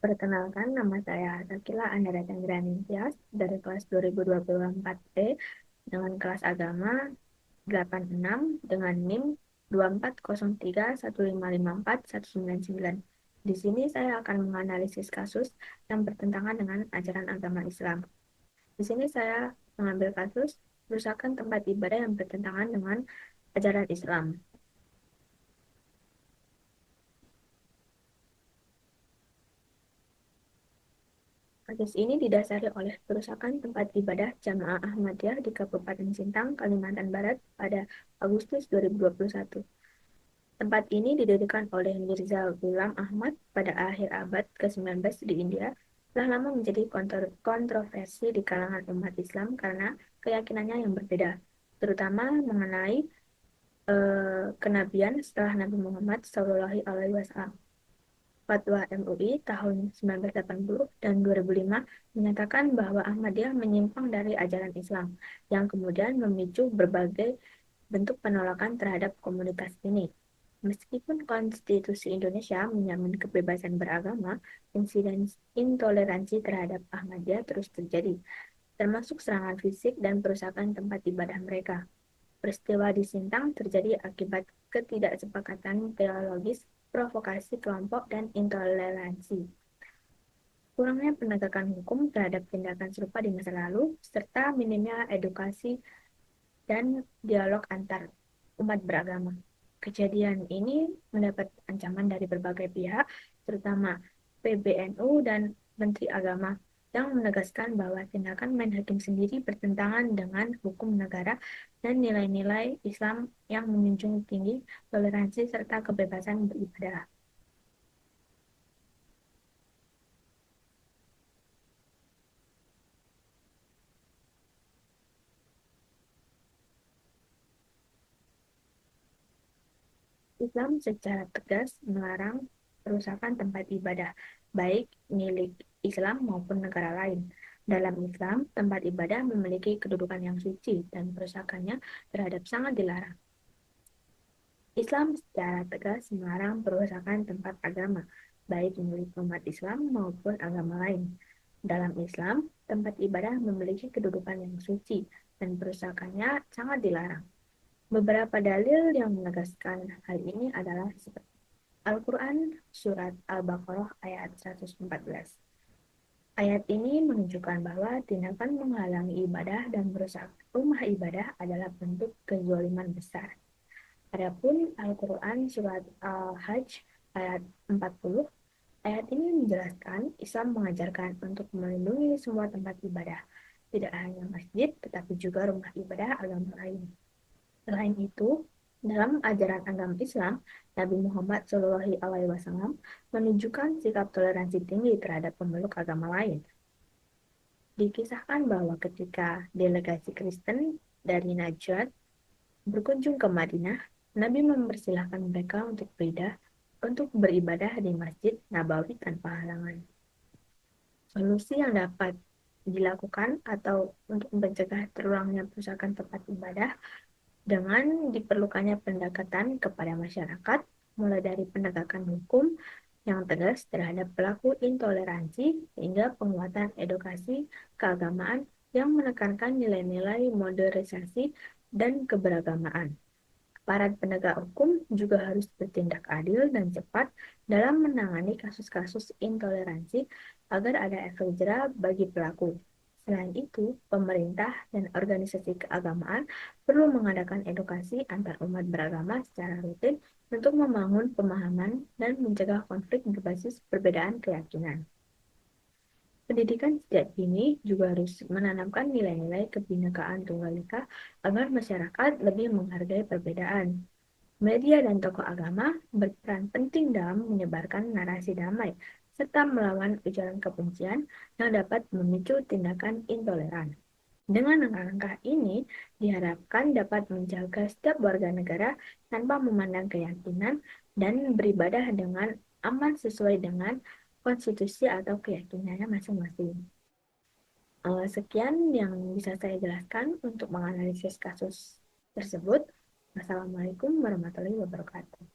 Perkenalkan, nama saya Sakila Andara Chandra Tias dari kelas 2024 dengan kelas agama 86 dengan NIM 24031554 199. Di sini saya akan menganalisis kasus yang bertentangan dengan ajaran agama Islam. Di sini saya mengambil kasus perusakan tempat ibadah yang bertentangan dengan ajaran Islam. Kasus ini didasari oleh kerusakan tempat ibadah Jamaah Ahmadiyah di Kabupaten Sintang, Kalimantan Barat pada Agustus 2021. Tempat ini didirikan oleh Mirza Ghulam Ahmad pada akhir abad ke-19 di India, telah lama menjadi kontroversi di kalangan umat Islam karena keyakinannya yang berbeda, terutama mengenai kenabian setelah Nabi Muhammad SAW. Fatwa MUI tahun 1980 dan 2005 menyatakan bahwa Ahmadiyah menyimpang dari ajaran Islam, yang kemudian memicu berbagai bentuk penolakan terhadap komunitas ini. Meskipun Konstitusi Indonesia menjamin kebebasan beragama, insiden intoleransi terhadap Ahmadiyah terus terjadi, termasuk serangan fisik dan perusakan tempat ibadah mereka. Peristiwa di Sintang terjadi akibat ketidaksepakatan teologis, provokasi kelompok, dan intoleransi. Kurangnya penegakan hukum terhadap tindakan serupa di masa lalu, serta minimnya edukasi dan dialog antar umat beragama. Kejadian ini mendapat ancaman dari berbagai pihak, terutama PBNU dan Menteri Agama, yang menegaskan bahwa tindakan main hakim sendiri bertentangan dengan hukum negara dan nilai-nilai Islam yang menjunjung tinggi toleransi serta kebebasan beribadah. Islam secara tegas melarang perusakan tempat ibadah, baik milik Islam maupun negara lain. Dalam Islam, tempat ibadah memiliki kedudukan yang suci dan perusakannya terhadap sangat dilarang. Islam secara tegas melarang perusakan tempat agama, baik milik umat Islam maupun agama lain. Dalam Islam, tempat ibadah memiliki kedudukan yang suci dan perusakannya sangat dilarang. Beberapa dalil yang menegaskan hal ini adalah seperti Al-Quran Surat Al-Baqarah ayat 114. Ayat ini menunjukkan bahwa tindakan menghalangi ibadah dan merusak rumah ibadah adalah bentuk kezaliman besar. Adapun Al-Quran Surat Al-Hajj ayat 40, ayat ini menjelaskan Islam mengajarkan untuk melindungi semua tempat ibadah, tidak hanya masjid, tetapi juga rumah ibadah agama lain. Selain itu, dalam ajaran agama Islam, Nabi Muhammad SAW menunjukkan sikap toleransi tinggi terhadap pemeluk agama lain. Dikisahkan bahwa ketika delegasi Kristen dari Najran berkunjung ke Madinah, Nabi mempersilahkan mereka untuk beribadah di Masjid Nabawi tanpa halangan. Solusi yang dapat dilakukan atau untuk mencegah terulangnya perusakan tempat ibadah dengan diperlukannya pendekatan kepada masyarakat, mulai dari penegakan hukum yang tegas terhadap pelaku intoleransi hingga penguatan edukasi keagamaan yang menekankan nilai-nilai modernisasi dan keberagamaan. Aparat penegak hukum juga harus bertindak adil dan cepat dalam menangani kasus-kasus intoleransi agar ada efek jera bagi pelaku. Selain itu, pemerintah dan organisasi keagamaan perlu mengadakan edukasi antar umat beragama secara rutin untuk membangun pemahaman dan mencegah konflik berbasis perbedaan keyakinan. Pendidikan sejak dini juga harus menanamkan nilai-nilai kebinekaan tunggal ika agar masyarakat lebih menghargai perbedaan. Media dan tokoh agama berperan penting dalam menyebarkan narasi damai serta melawan ujaran kebencian yang dapat memicu tindakan intoleran. Dengan langkah-langkah ini, diharapkan dapat menjaga setiap warga negara tanpa memandang keyakinan dan beribadah dengan aman sesuai dengan konstitusi atau keyakinannya masing-masing. Sekian yang bisa saya jelaskan untuk menganalisis kasus tersebut. Wassalamualaikum warahmatullahi wabarakatuh.